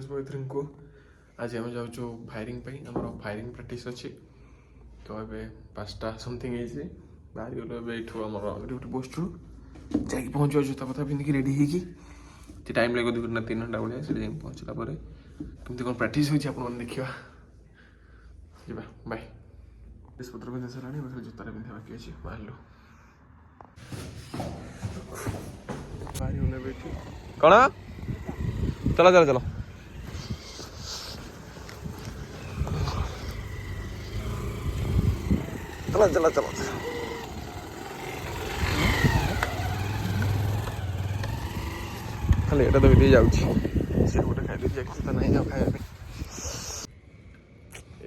दिनेश मोहित्री को आज आम जाऊँ फायरिंग आम फायरिंग प्रैक्टिस अच्छी तो ये 5टा समथिंग बाहरी गलो ये आम गोटे पोस्ट रू जा पहुँचा जोता पता पिंधिक रेडी होगी टाइम लगे 2 घंटा 3 घंटा भाया से पहुँचला कमी कौन प्राक्ट हो देखा जा बाय पत्र पिंधि सारा जोतार पिंधा बाकी अच्छे बाहर कौन चलो चलो चलो चलो चलो चलो खाली एटा तो भी जाऊँगी गोटे खाई तो नहीं जाओ खाया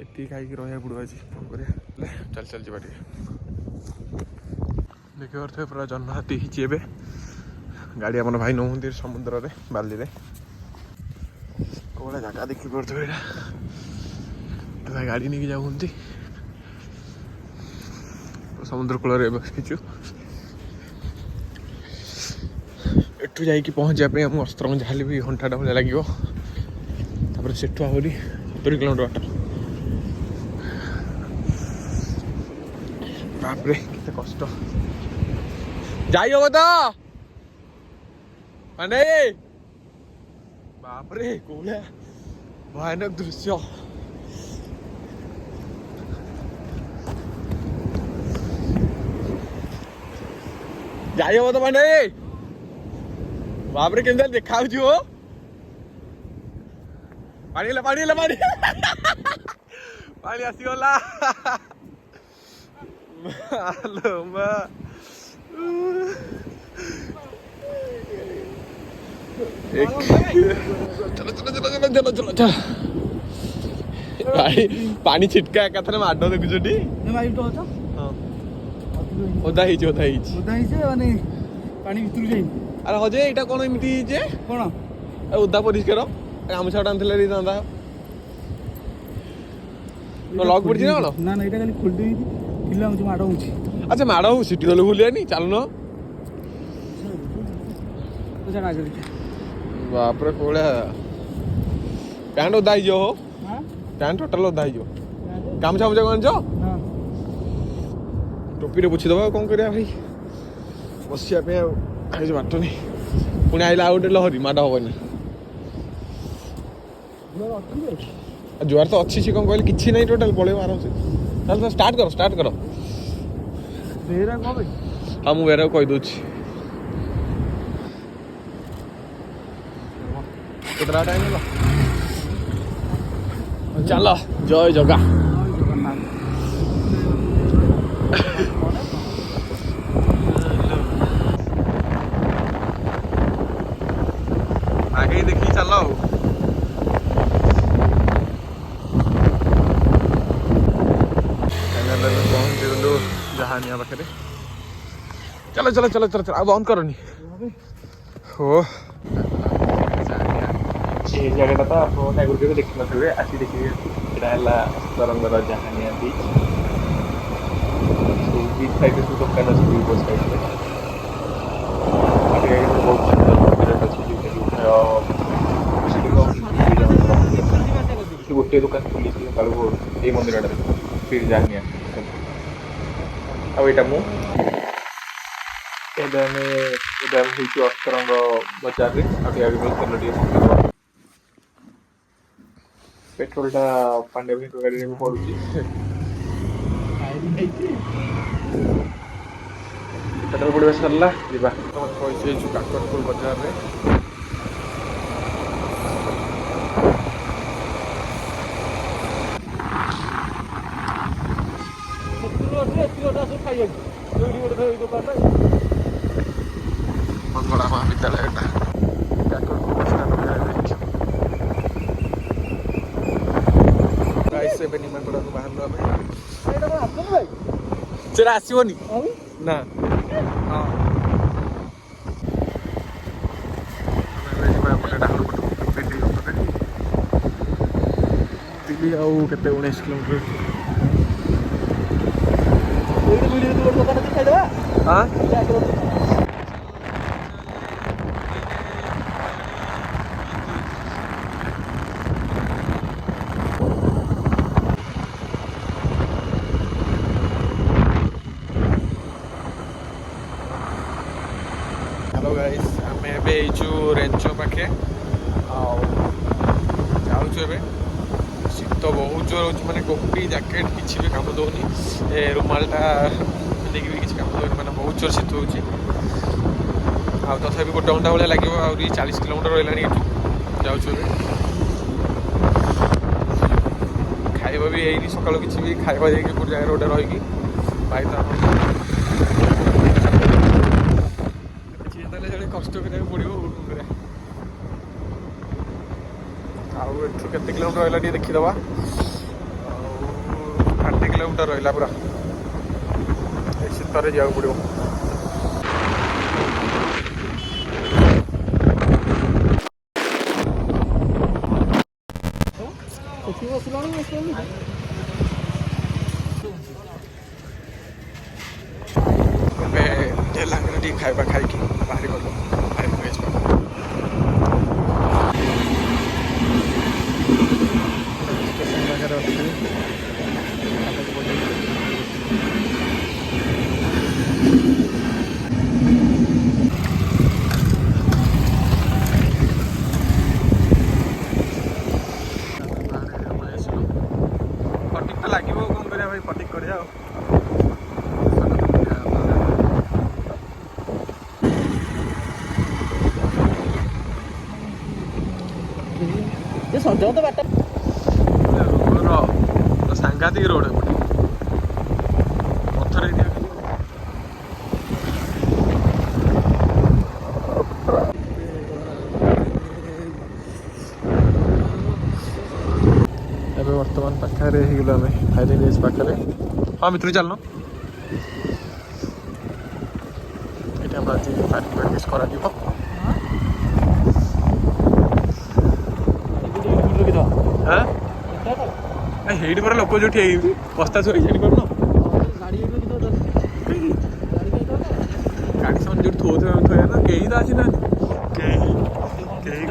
एटी खाई रहा पड़ो आज कौन कर चल चल जा देखिए पारे पूरा जन्नहाती ही गाड़ी आम भाई नौ समुद्र में बाली में कौन जगह देखी पारे भाई गाड़ी नहीं जाऊँगी समुद्र कूल बसचु एठू जा पहुँचा आम अस्त्र जहाँ भी घंटाटा भाया लगे सेठू आहरी 70 किलोमीटर बाट बापरे केते कष्ट जाई हम तो माने बापरे कौन भयानक दृश्य जाई हम तो माने बापरे केमती देखा पानी पानी पानी पानी आसीगला चलो चलो चलो चलो चलो चलो चलो पानी छिटका एकाथरे माड देखुछटी ओदा ही माने पानी भितर जाई अरे हजे एटा कोन एमिति जे कोन ओदा परिष्कार गामछा टांथले रे दांदा तो लॉक पड़छि ना कोन ना ना एटा खाली खोल देई किला मुझे माड होउछि अच्छा माड हो सिटी दले भूलियानी चलनो तो जाना जल्दी बाप रे कोळा पैंट ओदा ही जो हो हां पैंट टोटल ओदा ही जो गामछा मुझे कोन जो हां टोपी रे पुछि दबा कोन करिया भाई बसिया पे आई जो बाटो नहीं पुणी आइला आउट लहरी माड हबनी जुआर तो अच्छी कौन कहले किसी नहीं टोटल पड़े आराम से चल तो स्टार्ट करो बेरा को भाई हां मु बेरा कहि दोछि कितना टाइम होला चलो जय जगा आगे देखी चलो जहानिया पाखे चलो चलो चलो चलो चलो बंद करनी हो जगह तो आप देखी थे आसी देखिए तरंगर जहानिया बीच साइड सब दुकान अच्छे बीच साइड बहुत सुंदर मंदिर अच्छे गोटे दुकान खोली ये मंदिर फिर जहानिया अब यहाँ मुझे अस्तरंग बजार में आगे तेल पेट्रोलटा पांडे भाई गाड़ी में पड़ू पेट्रोल पड़ा सरला पैसे काकटपुर बजार में बहुत बड़ा महाविद्यालय बाहर आसोनी ना दिल्ली आउ के 19 किलोमीटर हाँ हेलो गाइस आम एचु रेंच पाखे जाऊँ ए शीत बहुत जोर हो मैंने टोपी जैकेट किसी भी कम दौनी ए रुमालटा देखिए भी किसी कम दौनी मैंने बहुत जोर शीत हो तथा गोटे घंटा भाया लगे 40 किलोमीटर रहा जाऊँ खाଇବା भी यही सकाल किसी भी खाଇବା जाकि गोटे जगह गोटे रही भाई तो कष्ट कराया पड़ो आठू के किलोमीटर रहा देखीदे 30 किलोमीटर रहा पूरा शीतर जावाक पड़ो खाଇବା खाई बाहरी गलु फटिक लगे कौन कर भाई फटिक कर ସଞ୍ଜୟ ତ ବାଟ ସାଂଘାତିକ ରୋଡ ପଥର ଏବେ ବର୍ତ୍ତମାନ ପାଖରେ ହେଇଗଲୁ ଆମେ ଫାୟାରିଂ ରେଞ୍ଜ ପାଖରେ ହଁ ଭିତରୁ ଚାଲୁନ ଏଇଟା ଆମର ଆଜି ଫାୟାରିଂ ପ୍ରାକ୍ଟିସ୍ କରାଯିବ ହେଇଠି ପରା ଲୋକ ଯୋଉଠି ହେଇଛି ବସ୍ତା ଥୋଇ ଜାଣିପାରୁନ ଗାଡ଼ି ସେମାନେ ଯୋଉଠି ଥୋଉଥିବେ ଆମେ ଥୋଇବା ନା କେହି ତ ଆସିନାହାନ୍ତି କେହି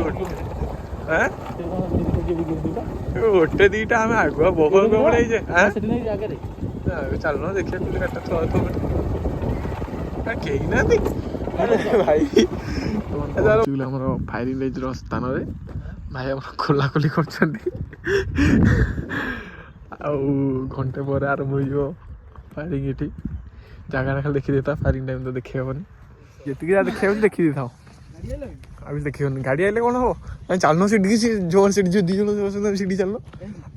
ଗୋଟେ ଦିଟା ଆମେ ଆଗୁଆ ବହୁ ହେଇଛେ ଚାଲୁନ ଦେଖିବା କୋଉଠି ଗାଡ଼ିଟା ଥୁଆ କେହି ନାହାନ୍ତି ଭାଇ ଆମର ଫାୟାରିଂ ରେଞ୍ଜର ସ୍ଥାନରେ ଭାଇ ଆମର ଖୋଲାଖୋଲି କରୁଛନ୍ତି ଆଉ ଘଣ୍ଟେ ପରେ ଆରମ୍ଭ ହେଇଯିବ ଫାୟାରିଂ ଏଠି ଜାଗାଟା ଖାଲି ଦେଖିଦେଇଥା ଫାୟାରିଂ ଟାଇମ୍ ତ ଦେଖି ହେବନି ଯେତିକି ଯାହା ଦେଖିବାକୁ ଦେଖିଦେଇଥାଉ ଆଉ କିଛି ଦେଖିବନି ଗାଡ଼ି ଆଇଲେ କ'ଣ ହବ ଆମେ ଚାଲୁନ ସେଠିକି ସେ ଜୋର ସେଠି ଯେଉଁ 2 ଜଣ ବସୁଛନ୍ତି ସେଠି ଚାଲୁନ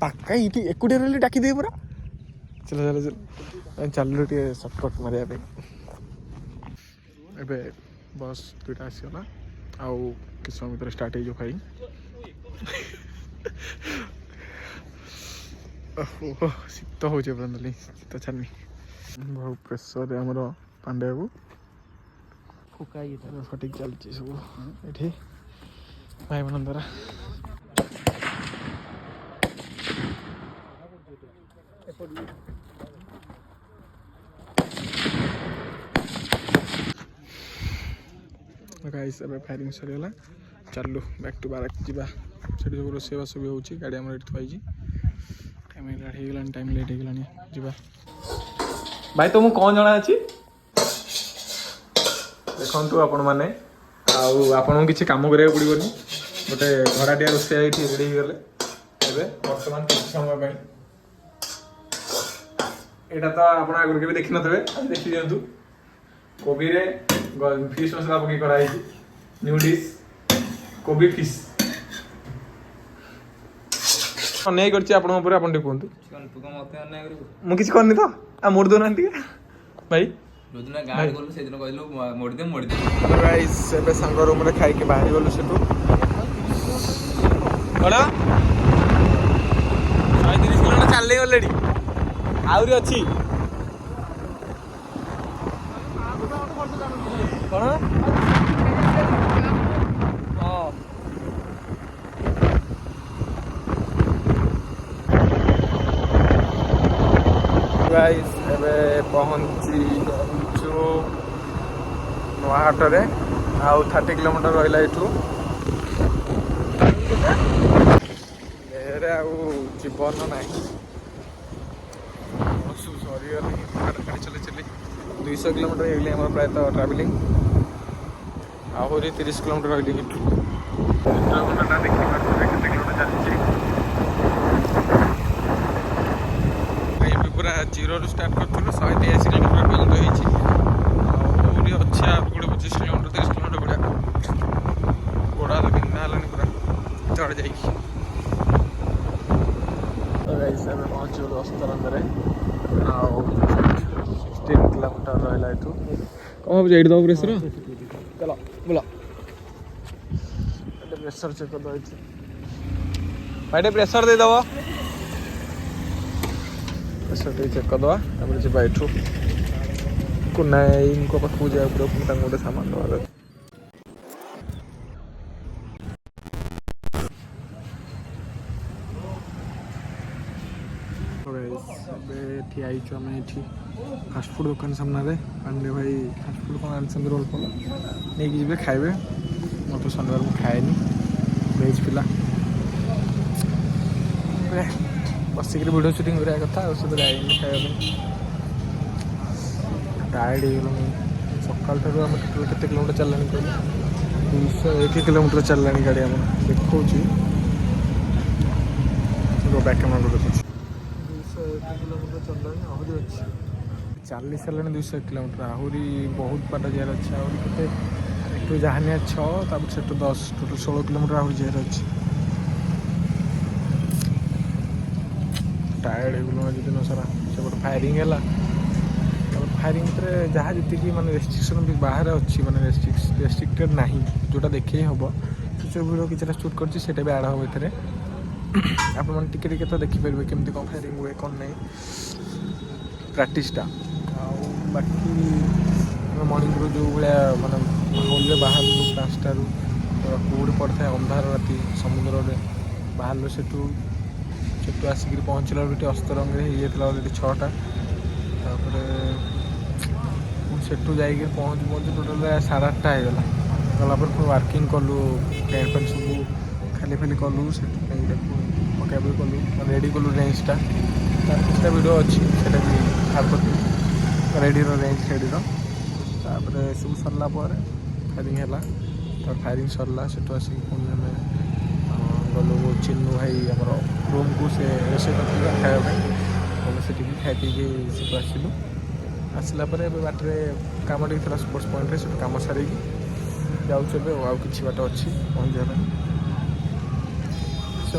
ପାକା ଏଇଠି ଏକୁଟିଆ ରହିଲେ ଡାକିଦେବେ ପୁରା ଚାଲ ଚାଲ ଚାଲ ଆମେ ଚାଲିଲୁ ଟିକେ ସର୍ଟକଟ୍ ମାରିବା ପାଇଁ ଏବେ ବସ୍ 2ଟା ଆସିଗଲା ଆଉ କିଛି ସମୟ ଭିତରେ ଷ୍ଟାର୍ଟ ହେଇଯିବ ଫାୟାରିଂ ଶୀତ ହେଉଛି ଏପର୍ଯ୍ୟନ୍ତ ଶୀତ ଛାଡ଼ିନି ବହୁ ପ୍ରେସରରେ ଆମର ପାଣ୍ଡେ ବାବୁ ଫଟିକ୍ ଚାଲିଛି ସବୁ ଏଠି ଭାଇମାନଙ୍କ ଦ୍ୱାରା ଗାଇସ୍ ଏବେ ଫାୟାରିଂ ସରିଗଲା ଚାଲୁ ବ୍ୟାକ୍ ଟୁ ବାରାକ୍ ଯିବା ସେଠି ସବୁ ରୋଷେଇବାସ ବି ହେଉଛି ଗାଡ଼ି ଆମର ଏଠି ଥୁଆ ହେଇଛି ଟାଇମ୍ ହେଇଗଲାଣି ଟାଇମ୍ ଲେଟ୍ ହେଇଗଲାଣି ଯିବା ଭାଇ ତୁମକୁ କ'ଣ ଜଣା ଅଛି ଦେଖନ୍ତୁ ଆପଣମାନେ ଆଉ ଆପଣଙ୍କୁ କିଛି କାମ କରିବାକୁ ପଡ଼ିବନି ଗୋଟେ ଘରାଟିଆ ରୋଷେଇଆ ଏଇଠି ରେଡ଼ି ହେଇଗଲେ ଏବେ ବର୍ତ୍ତମାନ କିଛି ସମୟ ପାଇଁ ଏଇଟା ତ ଆପଣ ଆଗରୁ କେବେ ଦେଖିନଥିବେ ଆଜି ଦେଖି ଦିଅନ୍ତୁ କୋବିରେ ଫିସ୍ ମସଲା ପକେଇ କରାହେଇଛି ନ୍ୟୁ ଡିସ୍ କୋବି ଫିସ୍ ଅନ୍ୟାୟ କରିଛି ଆପଣଙ୍କ ଉପରେ ଆପଣ ଟିକେ କୁହନ୍ତୁ ମୁଁ କିଛି କରିନି ତ ଆଉ ମୋଡ଼ି ଦେଉନାହାନ୍ତି ଟିକେ ଭାଇ ଏବେ ସାଙ୍ଗ ରୁମ୍ରେ ଖାଇକି ବାହାରି ଗଲୁ ସେଠୁ କ'ଣ 130 କିଲୋମିଟର ଚାଲି ଗଲେଣି ଆହୁରି ଅଛି କ'ଣ गाइस ଏବେ ପହଞ୍ଚି ଯାଇଛୁ ନୂଆହାଟରେ ଆଉ 30 କିଲୋମିଟର ରହିଲା ଏଠୁ ଏରେ ଆଉ ଜୀବନ ନାହିଁ ସରିଗଲି ଗାଡ଼ି ଚଲେଇ 200 କିଲୋମିଟର ହେଇଗଲି ଆମର ପ୍ରାୟତଃ ଟ୍ରାଭେଲିଂ आहरी 30 किलोमीटर रही इंद्रगुंडा देखिए केते किलोमीटर चलती पूरा जीरो रु स्टार्ट करूँ 183 किलोमीटर पर्यटन होती अच्छे गोटे 25 किलोमीटर 30 किलोमीटर भाया गोड़ा बिंधा है पूरा चढ़ जाइए पहुँचल अस्तरंगे आउ 16 किलोमीटर रहा ये कौन भाई दब प्रेसर चलो बोला प्रेसर चेक कर भाई प्रेसर दे दब प्रेसर दे चेक कर दवा जी एठू कुना इनको पाखक जाए पड़े गोटे सामान दबार ठिया आम ये फास्टफुड दुकान सामने पांडे भाई फास्टफुड कौन आनी रोल फल नहीं जी खाए मैं तो शनिवार को खाएनी भेज पिला बसिक वीडियो शूटिंग कराया कथा जाइए खाया टायर्ड हो सकाल ठार आम टोटाल के किलोमीटर चलला कहले 201 किलोमीटर चलला गाड़ी आम देखा बैक कैमेरा देखा 201 किलोमीटर चलला आहरी अच्छी चली सारे 200 किलोमीटर आहरी बहुत बाट जार अच्छे आहरी के जहानिया 6 से 10 टोटल 16 किलोमीटर आहरी जार अच्छे टायर्ड हो दिन सारा से गोटे फायरिंग है फायरिंग जहाँ जी मैंने रेस्ट्रिक्शन भी बाहर अच्छी मैंने रेस्ट्रिक्टेड ना जोटा देखे हम फ्यूचर वीडियो किसी शूट कर भी आड़ हम ये आप टिके तो देखिपारे केमती कौन फायरिंग हुए कौन नहीं प्राक्टिसटा बाकी मॉर्निंग जो भाया मानने माहौल बाहर 5टारू कूड़ पड़ता है अंधार राति समुद्र में बाहर से आसिक पहुँचला बेटे अस्तरंगे ये 6टा सेठू जाइए पहुँच टोटाल 8:30 होगला गला पुणी वर्किंग कलु टेंट फेंट सब खाली खाली कलु से पका भी कलु रेडी कलु रेंजटा तार कितना वीडियो अच्छी से भी रेडी रेंज खेड़ी तापर सब सरला फायरिंग है फायरिंग सरला से आसिक पुणी आम गलु चिन्नू भाई आम रूम को से रोसे कर खाया से खाई पी आसलु आसला बाटे कम टे स्पोर्ट्स पॉइंट से कम सारिकी जाऊे आउ कि बाट अच्छी पहुँचा से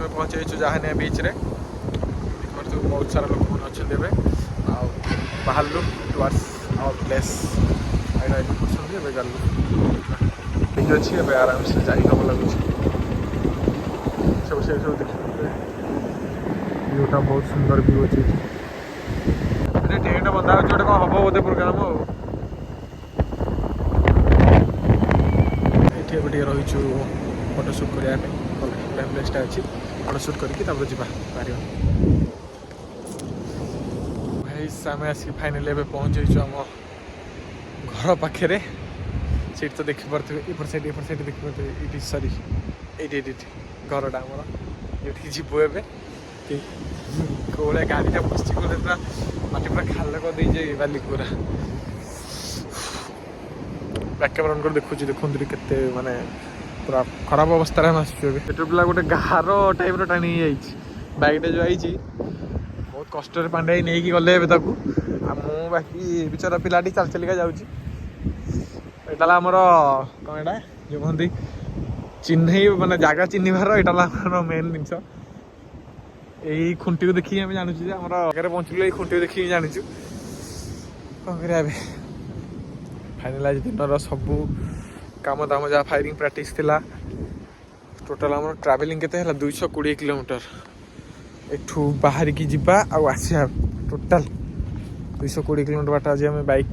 पहुँच पहुँचे जहानिया बीच रे बहुत सारा लोक मैंने अच्छे बाहर टुवर्ड्स आवर प्लेस गलु अच्छी आराम से जाम लगुच सब से सब देखिए व्यूटा बहुत सुंदर व्यू अच्छी टेंट बंधा गोटे कौन हम बोधे प्रोग्राम ये रहीचु फोटोशूट करने प्लेसटा अच्छी फोटोशूट करके भाई आम आसिक फाइनाली एवं पहुँच आम घर पाखे सीट तो देखिपे एपट साइड देखिपे ये सरी ये घरटा आमर ये जीव ए कौन गाड़ीटा बस पूरा माटी पूरा खाल कर बाली पूरा बैक कैमेरा देखुँ देखुं के माने पूरा खराब अवस्था आसुँ पिला गोटे गार टाइप टाणी बैगटे जो आई बहुत कष्ट पांडे नहीं गले बाकी बिचारा पिलाटी चल चलिका जाऊँगा आमर कौन एटा जो कहते चिन्ह माने जगह चिन्हबार यहाँ मेन जिनस यही खुंटी को देखिए आम जानूँ आम आगे पहुँचल ये खुंटी को देखिए जाचु कौन कर फाइनाल आज दिन सब काम दाम जहाँ फायरिंग प्रैक्टिस थिला टोटाल आम ट्रावेलिंग केते 220 किलोमीटर एठू बाहर की जीवा आसिया टोटाल 220 किलोमीटर बाट आज आम बैक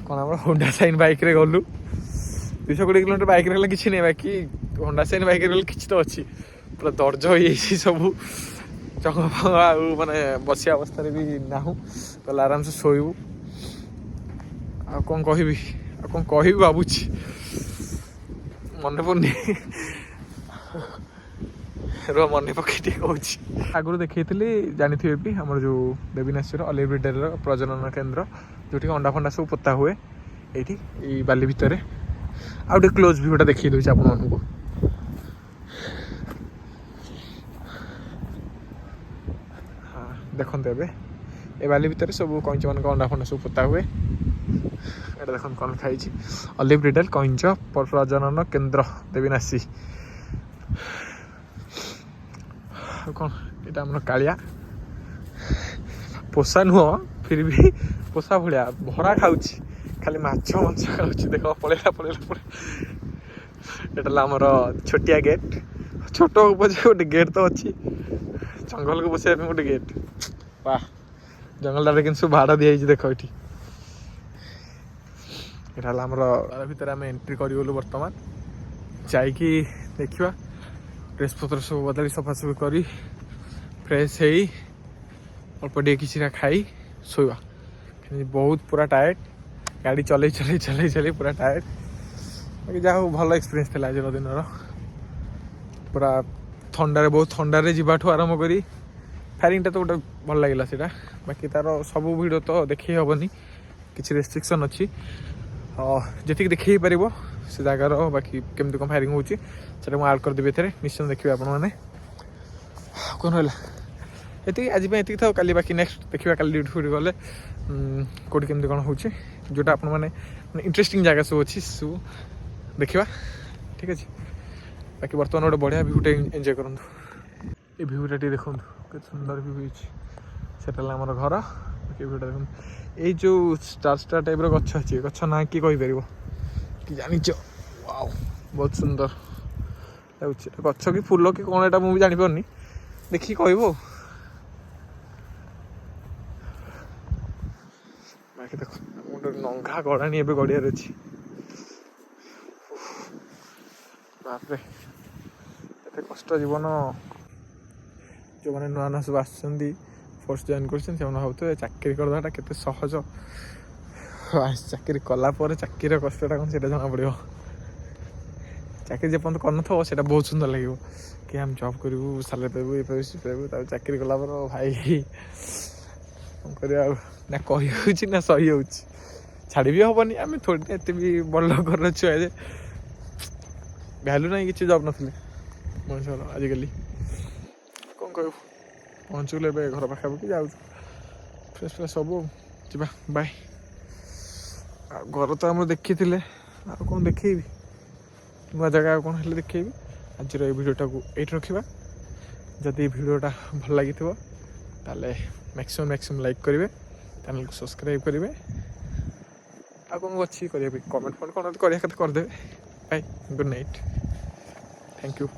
कौन आम होंडा साइन बैक गलु 220 किलोमीटर बैक किसी नहीं बाकी होंडा साइन बैक गले किसी तो अच्छी पूरा दर्ज हो सब चंगा फंगा माने बसिया अवस्था भी ना कल आराम से शोबू आ कौन कह भावुची मन पड़नी मन पकई कौच आगु देखी जानी भी आम जो देवीनेश्वर ऑलिव ब्रिडर प्रजनन केन्द्र जो अंडा फंडा सब पोता हुए ये बाली भितर आउटे क्लोज भ्यूटा देखी दूसरी आप हाँ देखते ए बाली भितर सब कईच मान अंडा फंडा सब पोता हुए एटा देख कौन खाई ऑलिव ब्रिडर कईच प्रजनन केन्द्र देवीनासी कौन ये आम कालिया पोषा नुह फिर भी पोषा भाया भरा खाऊँ खाली माछ माछ खाऊँ देख पलैला ये आमर छोटिया गेट छोट पचे गोटे गेट तो अच्छी जंगल को बसैया गोटे गेट वाह जंगल कि सब भाड़ा दी देख ये आमर भितर आम एंट्री करगलु बर्तमान जाइकी देखा ड्रेस पत्र सब बदली सफासफी कर फ्रेश हो अल्प टे कि खाई शोवा बहुत पूरा टायर्ड गाड़ी चल चल पूरा टायर्ड बाकी जहाँ भल एक्सपीरियंस था आज दिन पूरा थंडारे बहुत थंडारे जाठू आरंभ करी फायरिंगटा तो गोटे भल लगे से बाकी तार सब वीडियो तो देखी हेनी किसी रेस्ट्रिक्शन अच्छी जी देखी पार से जगार बाकी केमती कौन फायरिंग होती आड करदेवी एथे निश्चय देखिए आपण मैंने कौन रहा ये आज ये था काली बाकी नेक्स्ट देखा कल ड्यूटी फ्यूटी गले कौटी केमती कौन हो जोटा आप इंटरेस्टिंग जगह सब अच्छी सब देखा ठीक अच्छे बाकी बर्तमान गोटे बढ़िया भ्यूटे एंजॉय करूँ ये भ्यूटा देखो के सुंदर भ्यू से आमर घर बाकी भ्यूटा देखो ये जो स्टार टाइप गच अच्छी गच ना कि कहीपर कि जानी वाओ बहुत सुंदर गच कि फूल कि कौन एटा मुझे जापारे देखिए कह बाकी देख गोटे नंगा गड़ाणी एवं गड़ियार अच्छी बापरे एत कष्ट जीवन जो मैंने नुआ नुआ सब फोर्स जॉइन कर भावुए चाकरी करदेटा के सहज चाकरी कलापर चाकरी कष्टा कौन से जना पड़ो चाकरी जब कर से बहुत सुंदर लगे कि हम जॉब करूँ साले पाइबू ये पाइबू सी पाइबू चाकरी कलापर भाई कौन कर ना कही ना सही हो छाड़ी भी हेनी आम थोड़ी एत भी बड़ घर छुआ जे भैल्यू ना कि जॉब नी मनुष्य आजिकल कौन कह पहुँचल घर पाखापाखि जाऊँ फ्रेश फ्रेश सब जा बाय घर तो आम देखी कौन देखेबी नुआ जगह कौन है देखेबी आज भिडियोटा को ये रखा जदि भिडियोटा भल लगी ताले मैक्सिमम लाइक करेंगे चैनल को सब्सक्राइब करेंगे आ कौन अच्छी कमेंट कौन करदे bye good night thank you.